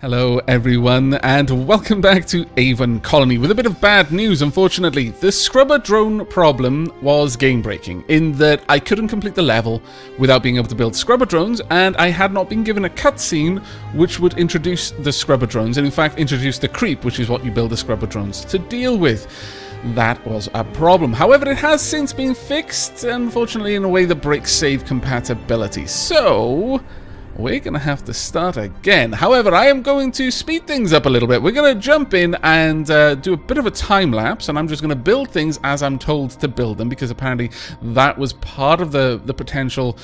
Hello everyone, and welcome back to Aven Colony. With a bit of bad news, unfortunately. The scrubber drone problem was game-breaking, in that I couldn't complete the level without being able to build scrubber drones, and I had not been given a cutscene which would introduce the scrubber drones, and in fact introduce the creep, which is what you build the scrubber drones to deal with. That was a problem. However, it has since been fixed, unfortunately in a way that breaks save compatibility. So we're going to have to start again. However, I am going to speed things up a little bit. We're going to jump in and do a bit of a time lapse, and I'm just going to build things as I'm told to build them, because apparently that was part of the potential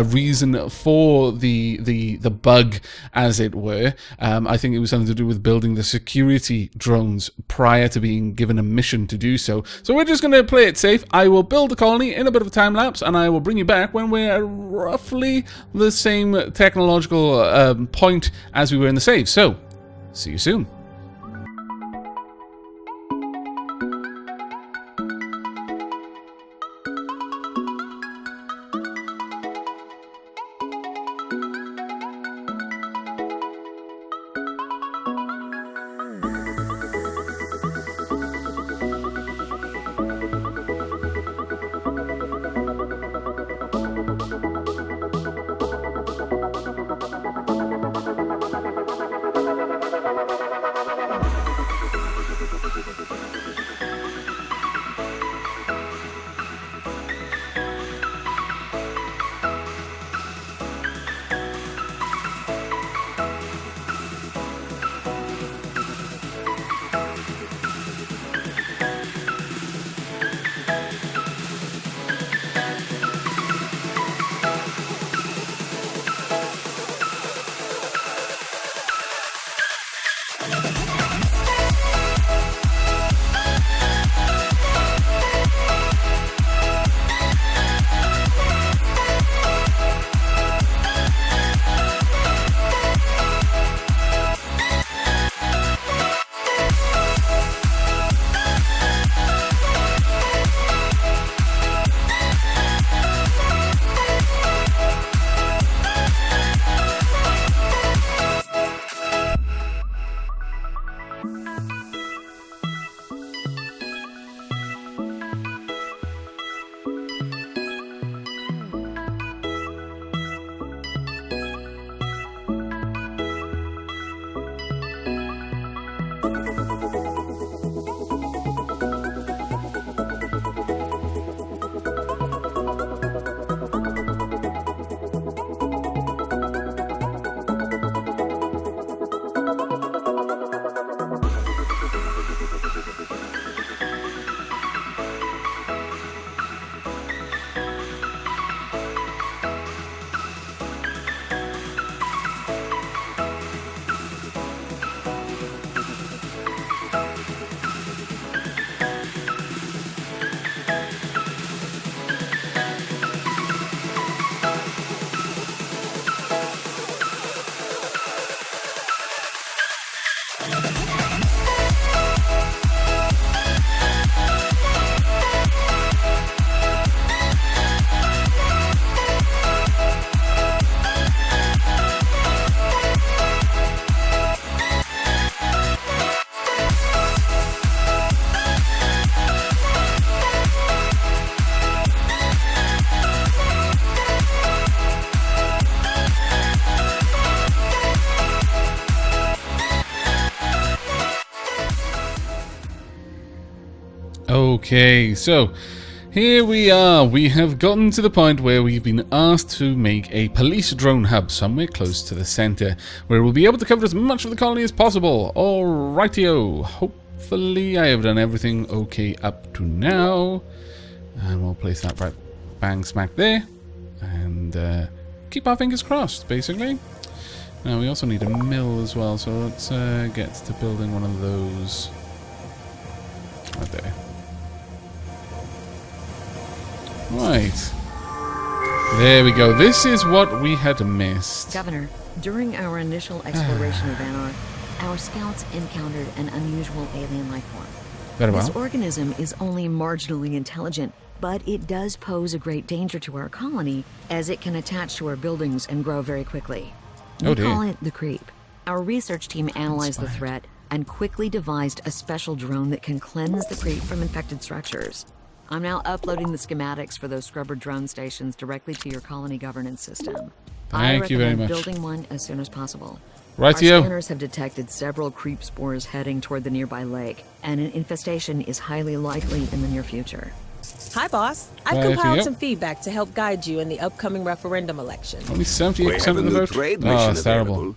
reason for the bug, as it were. I think it was something to do with building the security drones prior to being given a mission to do so. So we're just going to play it safe. I will build the colony in a bit of a time lapse, and I will bring you back when we're at roughly the same technological point as we were in the save. So, see you soon. Okay, so here we are. We have gotten to the point where we've been asked to make a police drone hub somewhere close to the center, where we'll be able to cover as much of the colony as possible. Alrightio. Hopefully I have done everything okay up to now. And we'll place that right bang smack there. And keep our fingers crossed, basically. Now we also need a mill as well, so let's get to building one of those right there. Right. There we go. This is what we had missed. Governor, during our initial exploration of Aven, our scouts encountered an unusual alien life form. Very well. This organism is only marginally intelligent, but it does pose a great danger to our colony, as it can attach to our buildings and grow very quickly. We call it the creep. Our research team analyzed the threat and quickly devised a special drone that can cleanse the creep from infected structures. I'm now uploading the schematics for those scrubber drone stations directly to your colony governance system. Thank you very much. Building one as soon as possible. Right, Our scanners have detected several creep spores heading toward the nearby lake, and an infestation is highly likely in the near future. Hi, boss. I've compiled some feedback to help guide you in the upcoming referendum election. Only 78% of the vote? Trade Oh, mission that's terrible. available.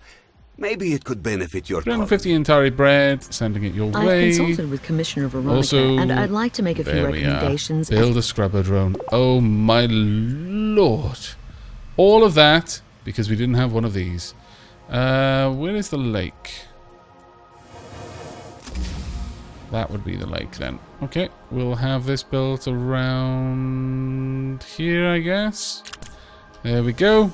Maybe it could benefit your 350 Intari bread, sending it your I've way. consulted with Commissioner Veronica, Also, and I'd like to make a few there we are. recommendations. Build a scrubber drone. Oh my lord. All of that because we didn't have one of these. Where is the lake? That would be the lake then. Okay, we'll have this built around here, I guess. There we go.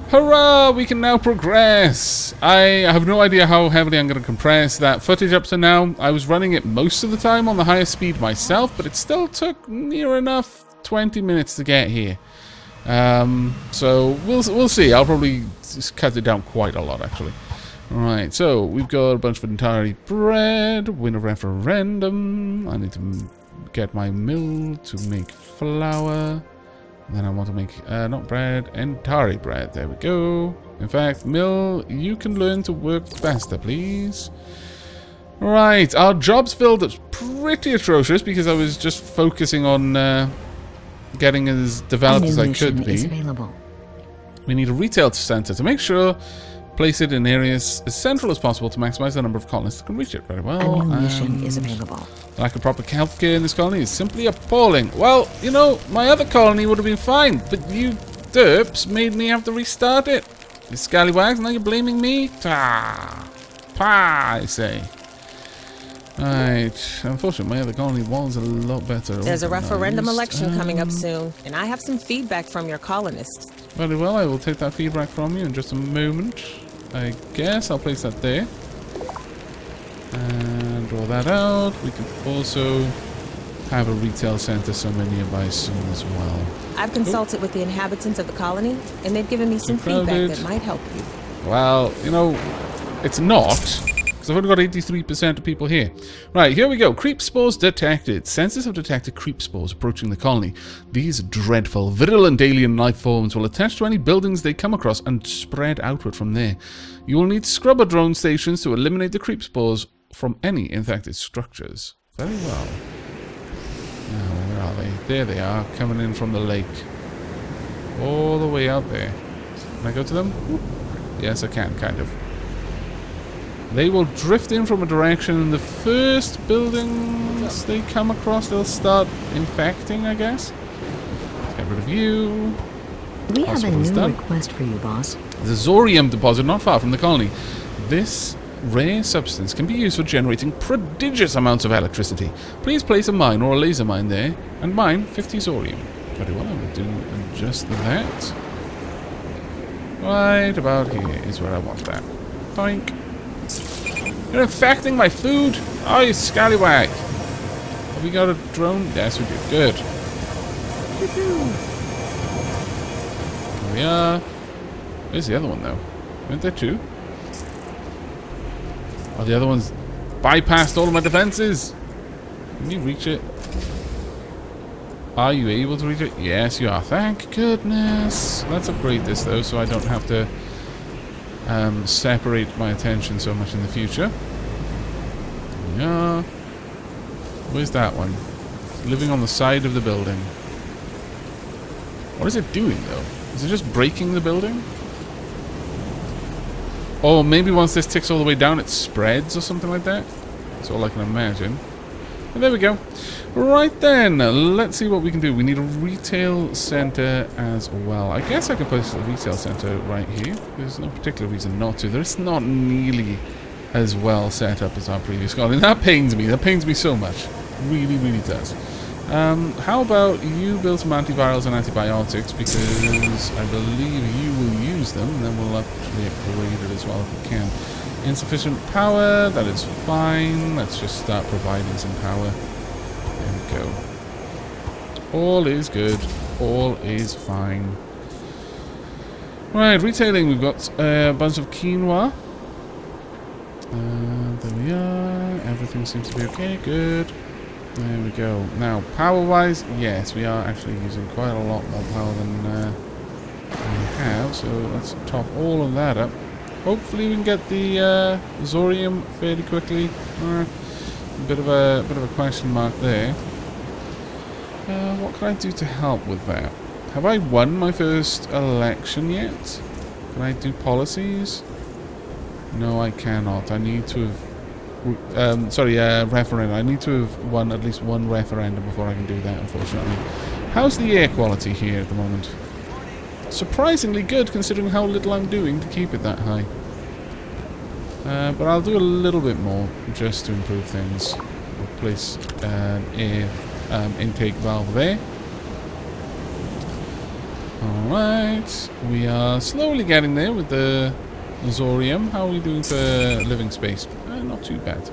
Hurrah! We can now progress! I have no idea how heavily I'm going to compress that footage up to now. I was running it most of the time on the highest speed myself, but it still took near enough 20 minutes to get here. So we'll see. I'll probably just cut it down quite a lot, actually. Right, so we've got a bunch of entirely bread, win a referendum. I need to get my mill to make flour. And then I want to make, not bread, entari bread. There we go. In fact, mill, you can learn to work faster, please. Right, our jobs filled up pretty atrocious because I was just focusing on getting as developed as I could be. We need a retail center to make sure. Place it in areas as central as possible to maximize the number of colonists that can reach it very well. A new mission is available. The lack of proper healthcare in this colony is simply appalling. Well, you know, my other colony would have been fine, but you derps made me have to restart it. You scallywags, now you're blaming me? Ta! Pa, I say. Right. Unfortunately, my other colony was a lot better. There's a referendum election coming up soon, and I have some feedback from your colonists. Very well, I will take that feedback from you in just a moment. I guess I'll place that there. And draw that out. We can also have a retail center somewhere nearby soon as well. I've consulted with the inhabitants of the colony, and they've given me some feedback that might help you. Well, you know, it's not. Because I've only got 83% of people here. Right, here we go. Creep spores detected. Sensors have detected creep spores approaching the colony. These dreadful, virulent alien life forms will attach to any buildings they come across and spread outward from there. You will need scrubber drone stations to eliminate the creep spores from any infected structures. Very well. Now, where are they? There they are, coming in from the lake. All the way out there. Can I go to them? Yes, I can, kind of. They will drift in from a direction, and the first buildings they come across, they'll start infecting, I guess. Let's get rid of you. We have a new request for you, boss. There's a zorium deposit not far from the colony. This rare substance can be used for generating prodigious amounts of electricity. Please place a mine or a laser mine there, and mine 50 zorium. Very well, I will do just that. Right about here is where I want that. Doink. You're infecting my food! Oh, you scallywag! Have we got a drone? Yes, we do. Good. Here we are. Where's the other one, though? Aren't there two? Oh, the other one's bypassed all of my defenses! Can you reach it? Are you able to reach it? Yes, you are. Thank goodness! Let's upgrade this, though, so I don't have to separate my attention so much in the future. Yeah. Where's that one? It's living on the side of the building. What is it doing, though? Is it just breaking the building? Oh, maybe once this ticks all the way down, it spreads or something like that? That's all I can imagine. But there we go. Right then, let's see what we can do. We need a retail center as well. I guess I could place a retail center right here. There's no particular reason not to. It's not nearly as well set up as our previous colony. That pains me. That pains me so much. Really, really does. How about you build some antivirals and antibiotics, because I believe you will use them, and then we'll actually upgrade it as well if we can. Insufficient power, that is fine. Let's just start providing some power. There we go. All is good. All is fine. Right, retailing. We've got a bunch of quinoa. There we are. Everything seems to be okay. Good. There we go. Now, power-wise, yes, we are actually using quite a lot more power than we have. So let's top all of that up. Hopefully, we can get the Zorium fairly quickly. A bit of a question mark there. What can I do to help with that? Have I won my first election yet? Can I do policies? No, I cannot. I need to have... referendum. I need to have won at least one referendum before I can do that, unfortunately. How's the air quality here at the moment? Surprisingly good, considering how little I'm doing to keep it that high. But I'll do a little bit more, just to improve things. We'll place an air intake valve there. Alright, we are slowly getting there with the Zorium. How are we doing for living space? Not too bad.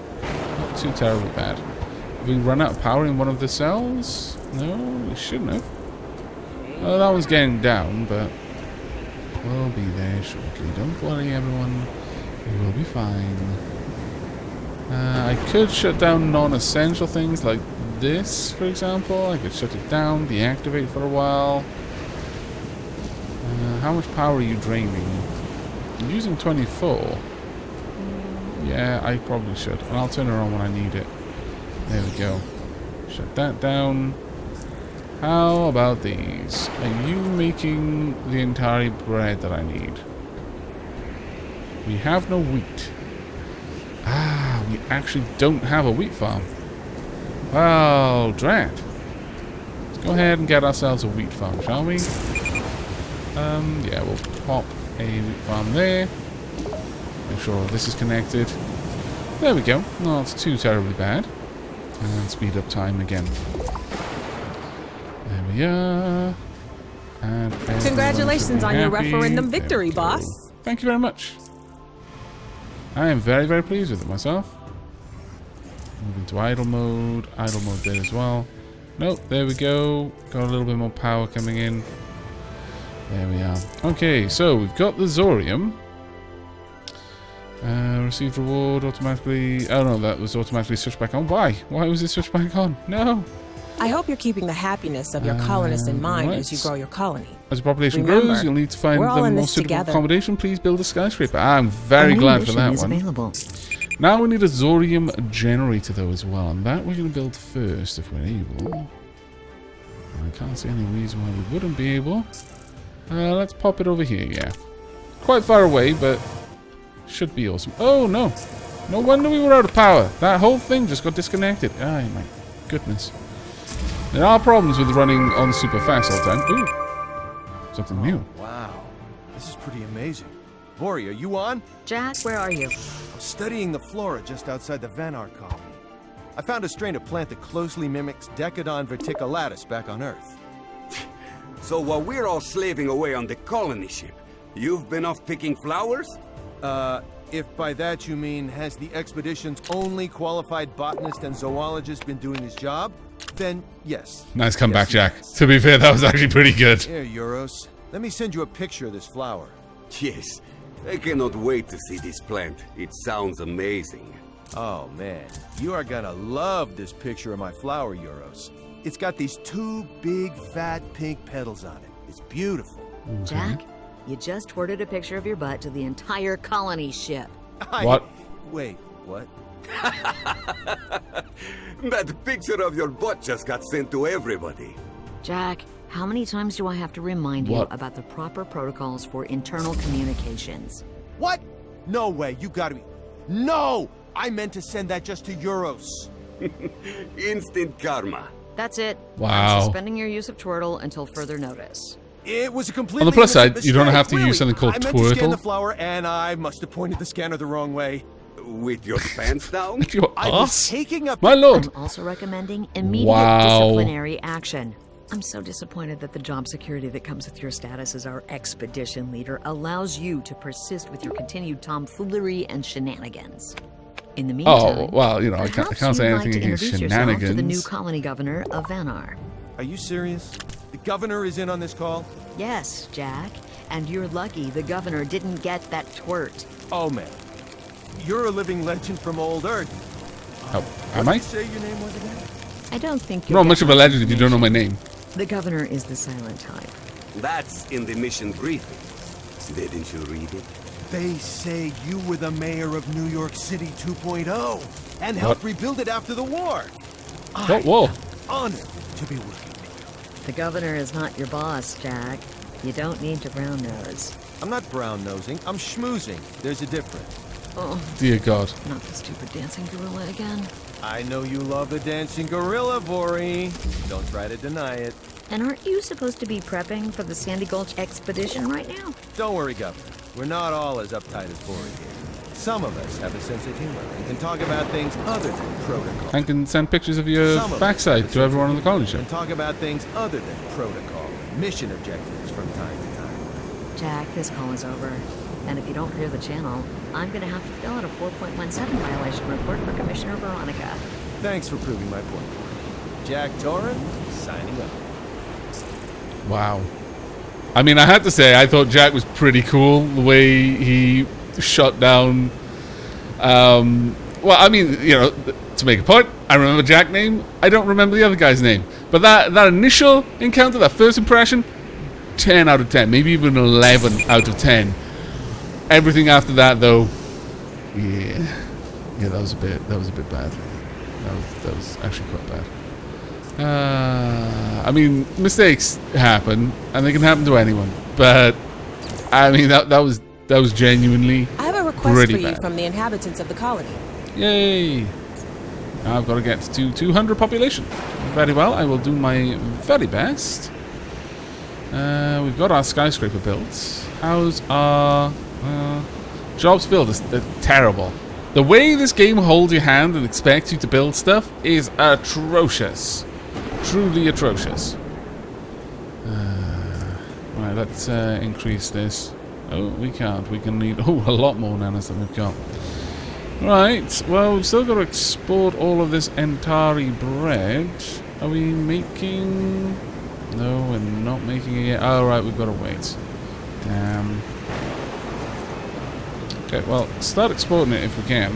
Not too terribly bad. Have we run out of power in one of the cells? No, we shouldn't have. Well, that one's getting down, but we'll be there shortly. Don't worry, everyone. We will be fine. I could shut down non-essential things like this, for example. I could shut it down, deactivate for a while. How much power are you draining? I'm using 24. Yeah, I probably should. And I'll turn it on when I need it. There we go. Shut that down. How about these? Are you making the entire bread that I need? We have no wheat. Ah, we actually don't have a wheat farm. Well, drat. Let's go ahead and get ourselves a wheat farm, shall we? Yeah, we'll pop a wheat farm there. Make sure this is connected. There we go. Not too terribly bad. And speed up time again. There we are. And congratulations on your referendum victory, boss. Thank you very much. I am very, very pleased with it myself. Moving to idle mode. Idle mode there as well. Nope, there we go. Got a little bit more power coming in. There we are. Okay, so we've got the Zorium. Received reward automatically. Oh no, that was automatically switched back on. Why? Why was it switched back on? No. I hope you're keeping the happiness of your colonists in mind as you grow your colony. As the population grows, you'll need to find the most suitable accommodation. Please build a skyscraper. I'm very glad for that one. Available. Now we need a Zorium generator though as well, and that we're going to build first if we're able. I can't see any reason why we wouldn't be able. Let's pop it over here, yeah. Quite far away, but should be awesome. Oh, no. No wonder we were out of power. That whole thing just got disconnected. Oh, my goodness. There are problems with running on super fast all the time. Ooh. Something new. Wow. This is pretty amazing. Vori, are you on? Jack, where are you? I'm studying the flora just outside the Aven Colony. I found a strain of plant that closely mimics Decadon verticulatus back on Earth. So while we're all slaving away on the colony ship, you've been off picking flowers? If by that you mean, has the expedition's only qualified botanist and zoologist been doing his job? Then, yes. Nice comeback, Jack. To be fair, that was actually pretty good. Here, Euros. Let me send you a picture of this flower. Yes. I cannot wait to see this plant. It sounds amazing. Oh, man. You are gonna love this picture of my flower, Euros. It's got these two big, fat, pink petals on it. It's beautiful. Jack, you just twirted a picture of your butt to the entire colony ship. What? Wait, what? That picture of your butt just got sent to everybody. Jack, how many times do I have to remind you about the proper protocols for internal communications? What? No way, you gotta be... No! I meant to send that just to Euros. Instant karma. That's it. Wow. I'm suspending your use of Twirtle until further notice. It was a completely... On the plus side, mistake. you don't have to use something called I meant to scan Twirtle. the flower, and I must have pointed the scanner the wrong way. With your pants down? Your I was ass? taking a... My lord. I'm also recommending immediate disciplinary action. I'm so disappointed that the job security that comes with your status as our expedition leader allows you to persist with your continued tomfoolery and shenanigans. In the meantime, Oh, well, you know, I can't say anything against shenanigans. To the new colony governor of Vanar. Are you serious? The governor is in on this call? Yes, Jack. And you're lucky the governor didn't get that twirt. Oh, man. you're a living legend from old Earth. Oh, am I? What did you say your name was again? I don't think Not much of a legend if you don't know my name. The governor is the silent type. That's in the mission briefing. Didn't you read it? They say you were the mayor of New York City 2.0 and helped rebuild it after the war. What war? Honored to be working with you. The governor is not your boss, Jack. You don't need to brown nose. I'm not brown-nosing, I'm schmoozing. There's a difference. Oh, Dear God. not the stupid dancing gorilla again. I know you love the dancing gorilla, Vori. Don't try to deny it. And aren't you supposed to be prepping for the Sandy Gulch expedition right now? Don't worry, Governor. We're not all as uptight as Vori here. Some of us have a sense of humor and can talk about things other than protocol. And can send pictures of your Some of us backside have a to everyone on the colony ship. and talk about things other than protocol, mission objectives from time to time. Jack, this call is over. And if you don't clear the channel, I'm gonna have to fill out a 4.17 violation report for Commissioner Veronica. Thanks for proving my point. Jack Torrin, signing up. Wow. I mean, I had to say, I thought Jack was pretty cool, the way he shot down... well, I mean, you know, to make a point, I remember Jack's name, I don't remember the other guy's name. But that initial encounter, that first impression, 10 out of 10, maybe even 11 out of 10. Everything after that, though, yeah, that was a bit bad. That was actually quite bad. I mean, mistakes happen, and they can happen to anyone. But I mean, that was genuinely I have a request pretty for you bad. from the inhabitants of the colony. Yay! Now I've got to get to 200 population. Very well, I will do my very best. We've got our skyscraper built. How's our jobs filled? They're terrible. The way this game holds your hand and expects you to build stuff is atrocious. Truly atrocious. Right, let's increase this. Oh, we can't. We can need a lot more nanas than we've got. Right, well, we've still got to export all of this Entari bread. Are we making... No, we're not making it yet. Oh, right, we've got to wait. Damn. Okay, well, start exporting it if we can.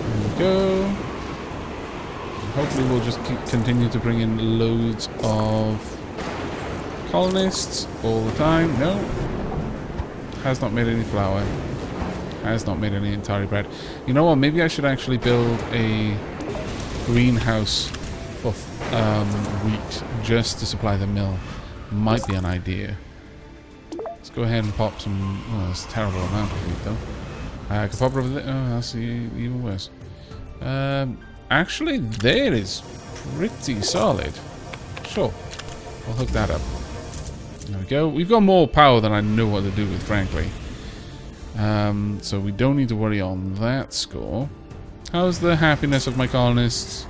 There we go. Hopefully we'll just continue to bring in loads of colonists all the time. No. Has not made any flour. Has not made any Entari bread. You know what? Maybe I should actually build a greenhouse for wheat just to supply the mill. Might be an idea. Let's go ahead and pop some... Oh, that's a terrible amount of wheat, though. I can pop over there. Oh, that's even worse. Actually, there is pretty solid. Sure. I'll hook that up. There we go. We've got more power than I know what to do with, frankly. So we don't need to worry on that score. How's the happiness of my colonists?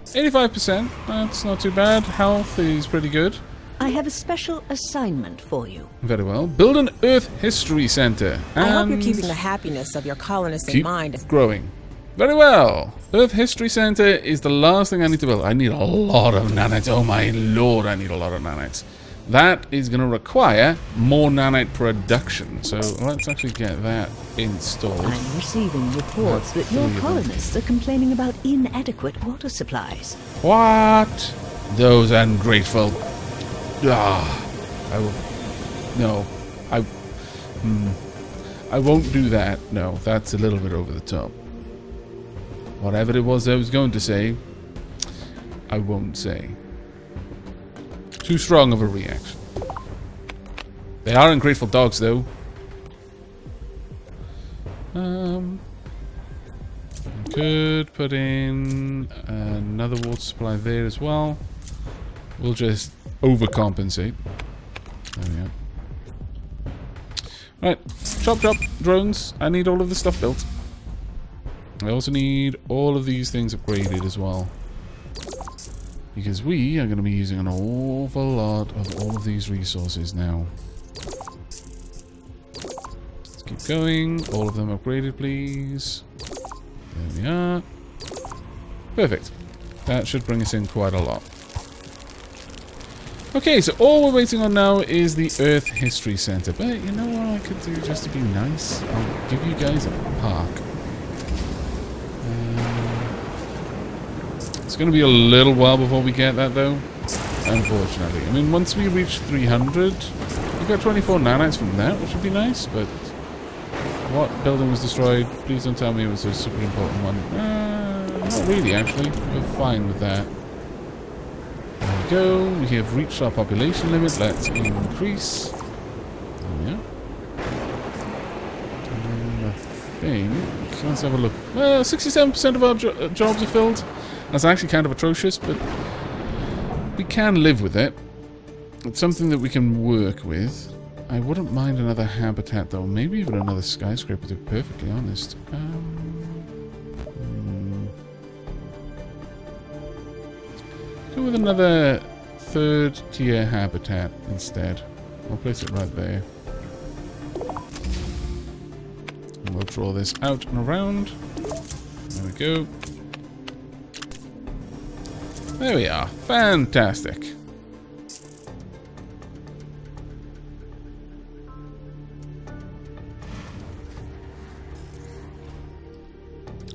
85%. That's not too bad. Health is pretty good. I have a special assignment for you. Very well. Build an Earth History Center. I hope you're and keeping the happiness of your colonists in keep mind. growing. Very well. Earth History Center is the last thing I need to build. I need a lot of nanites. Oh my lord, I need a lot of nanites. That is going to require more nanite production. So let's actually get that installed. I'm receiving reports that your colonists are complaining about inadequate water supplies. What? Those ungrateful... I will... No. I won't do that. No, that's a little bit over the top. Whatever it was I was going to say, I won't say. Too strong of a reaction. They are ungrateful dogs, though. Could put in another water supply there as well. We'll just overcompensate. There we go. Right, chop chop, drones. I need all of this stuff built. I also need all of these things upgraded as well. Because we are going to be using an awful lot of all of these resources now. Let's keep going. All of them upgraded, please. There we are. Perfect. That should bring us in quite a lot. Okay, so all we're waiting on now is the Earth History Center. But you know what I could do just to be nice? I'll give you guys a park. It's going to be a little while before we get that, though. Unfortunately. I mean, once we reach 300, we got 24 nanites from that, which would be nice, but... What building was destroyed? Please don't tell me it was a super important one. Not really, actually. We're fine with that. There we go. We have reached our population limit. Let's increase. There we are. And I think... Let's have a look. Well, 67% of our jobs are filled. That's actually kind of atrocious, but we can live with it. It's something that we can work with. I wouldn't mind another habitat, though. Maybe even another skyscraper, to be perfectly honest. Go with another third-tier habitat instead. I'll place it right there. And we'll draw this out and around. There we go. There we are. Fantastic.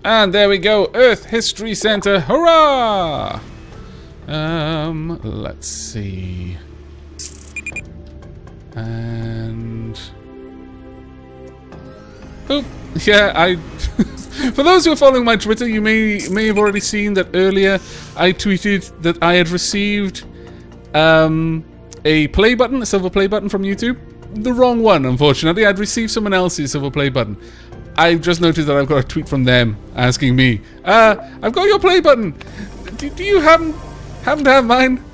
And there we go. Earth History Center. Hurrah! Let's see. And... Oh, yeah, For those who are following my Twitter, you may have already seen that earlier I tweeted that I had received a play button, a silver play button from YouTube. The wrong one, unfortunately. I'd received someone else's silver play button. I just noticed that I've got a tweet from them asking me, I've got your play button. Do you happen to have mine?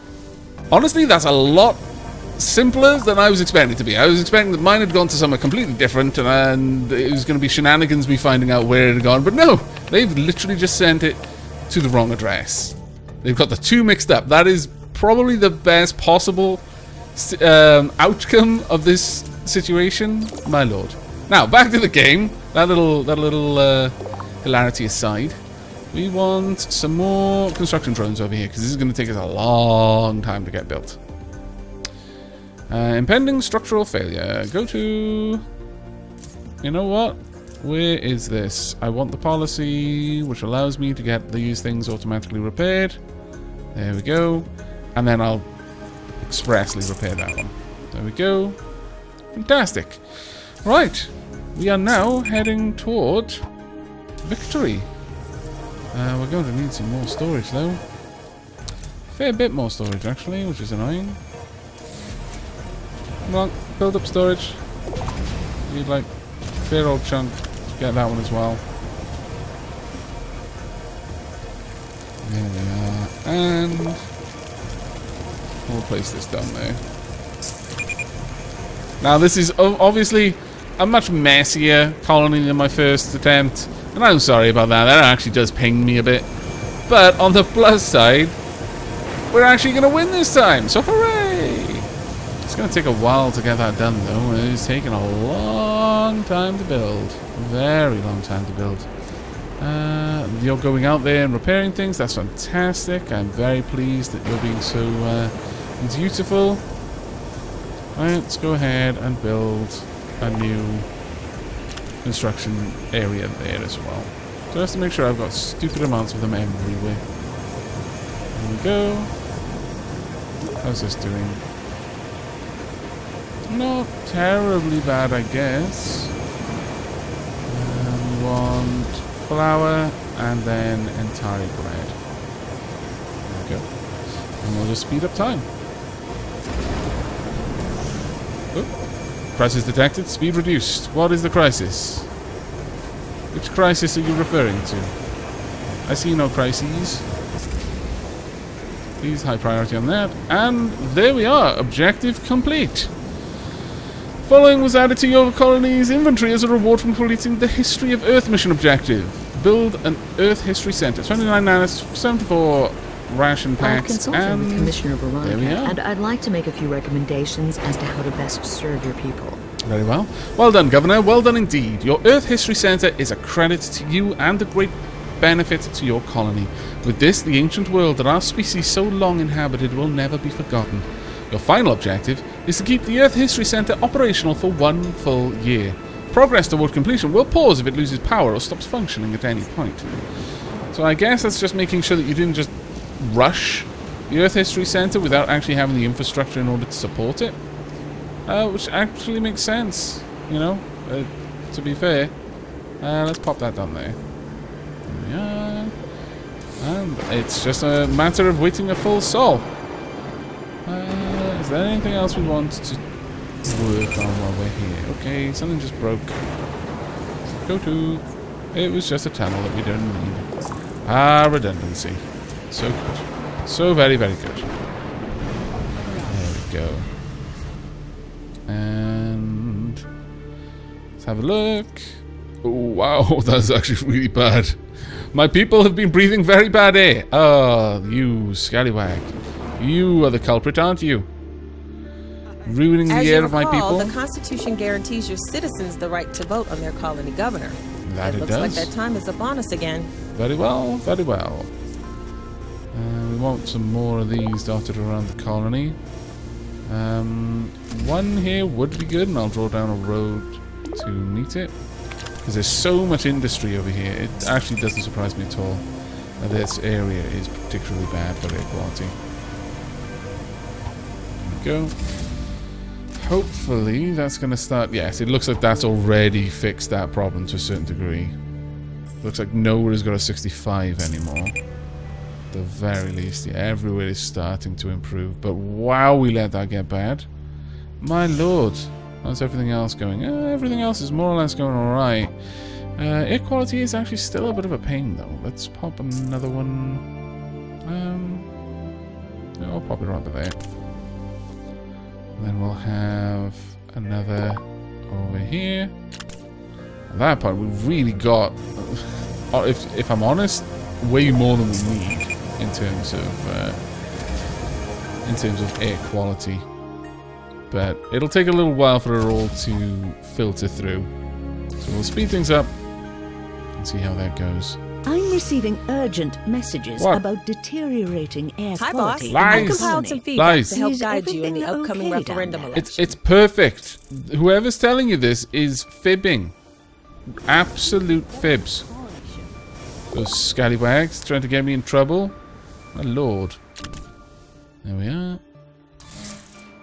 Honestly, that's a lot simpler than I was expecting it to be. I was expecting that mine had gone to somewhere completely different and it was going to be shenanigans me finding out where it had gone. But no, they've literally just sent it to the wrong address. They've got the two mixed up. That is probably the best possible outcome of this situation, my lord. Now, back to the game. That little hilarity aside, we want some more construction drones over here, because this is going to take us a long time to get built. Impending structural failure. Go to... You know what? Where is this? I want the policy, which allows me to get these things automatically repaired. There we go. And then I'll expressly repair that one. There we go. Fantastic. Right. We are now heading toward victory. We're going to need some more storage, though. Fair bit more storage, actually, which is annoying. Come on, build up storage. Need like a fair old chunk to get that one as well. There we are. And we'll place this down there. Now this is obviously a much messier colony than my first attempt. And I'm sorry about that. That actually does ping me a bit. But on the plus side, we're actually going to win this time. So hooray! It's going to take a while to get that done, though. It's taken a long time to build. Very long time to build. You're going out there and repairing things. That's fantastic. I'm very pleased that you're being so dutiful. Right, let's go ahead and build a new construction area there as well. So just to make sure I've got stupid amounts of them everywhere. There we go. How's this doing? Not terribly bad, I guess. We want flour and then entire bread. There we go. And we'll just speed up time. Oh. Crisis detected. Speed reduced. What is the crisis? Which crisis are you referring to? I see no crises. Please, high priority on that. And there we are. Objective complete. Following was added to your colony's inventory as a reward for completing the History of Earth mission objective. Build an Earth History Center. 29 nanas, 74 ration packs, I've consulted with Commissioner Veronica, there we are. and I'd like to make a few recommendations as to how to best serve your people. Very well. Well done, Governor. Well done indeed. Your Earth History Center is a credit to you and a great benefit to your colony. With this, the ancient world that our species so long inhabited will never be forgotten. Your final objective is to keep the Earth History Center operational for 1 full year. Progress toward completion will pause if it loses power or stops functioning at any point. So I guess that's just making sure that you didn't just rush the Earth History Center without actually having the infrastructure in order to support it. Which actually makes sense, you know, to be fair. Let's pop that down there. There we are. And it's just a matter of waiting a full sol. Is there anything else we want to work on while we're here? Okay, something just broke. Go to. It was just a tunnel that we don't need. Ah, redundancy. So good. So very, very good. There we go. And let's have a look. Oh, wow, that's actually really bad. My people have been breathing very bad air. Oh, you scallywag. You are the culprit, aren't you? Ruining the air of my people. The Constitution guarantees your citizens the right to vote on their colony governor. That it looks does. like that time is upon us again. Very well, very well. We want some more of these dotted around the colony. One here would be good, and I'll draw down a road to meet it. Because there's so much industry over here, it actually doesn't surprise me at all that this area is particularly bad for air quality. There we go. Hopefully that's going to start... Yes, it looks like that's already fixed that problem to a certain degree. Looks like nowhere has got a 65 anymore. At the very least, yeah, everywhere is starting to improve. But wow, we let that get bad. My lord. How's everything else going? Everything else is more or less going alright. Air quality is actually still a bit of a pain, though. Let's pop another one. I'll pop it right over there. And then we'll have another over here. At that point, we've really got, if I'm honest, way more than we need in terms of air quality. But it'll take a little while for it all to filter through. So we'll speed things up and see how that goes. I'm receiving urgent messages about deteriorating air quality. I compiled some feedback to help Is guide you in the everything upcoming okay down referendum there? election. It's perfect. Whoever's telling you this is fibbing. Absolute fibs. Those scallywags trying to get me in trouble. My lord. There we are.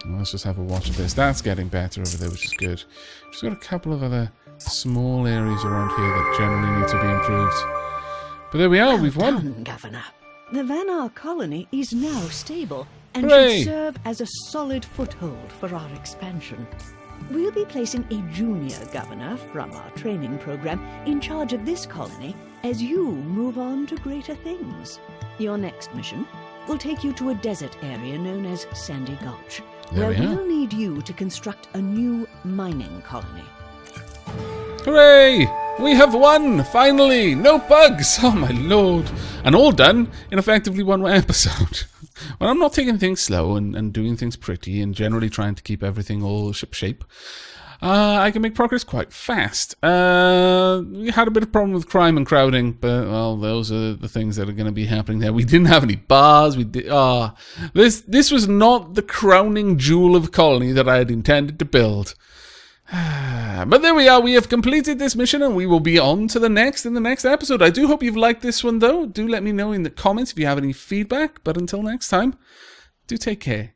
Well, let's just have a watch of this. That's getting better over there, which is good. Just got a couple of other small areas around here that generally need to be improved. But there we are, we've won. Done, Governor. The Van colony is now stable and Hooray! should serve as a solid foothold for our expansion. We'll be placing a junior governor from our training program in charge of this colony as you move on to greater things. Your next mission will take you to a desert area known as Sandy Gulch, There where we are. we'll need you to construct a new mining colony. Hooray! We have won! Finally! No bugs! Oh my lord! And all done in effectively one episode. When I'm not taking things slow and doing things pretty and generally trying to keep everything all ship-shape, I can make progress quite fast. We had a bit of problem with crime and crowding, but, well, those are the things that are going to be happening there. We didn't have any bars. This was not the crowning jewel of colony that I had intended to build. But there we are. We have completed this mission and we will be on to the next in the next episode. I do hope you've liked this one, though. Do let me know in the comments if you have any feedback. But until next time, do take care.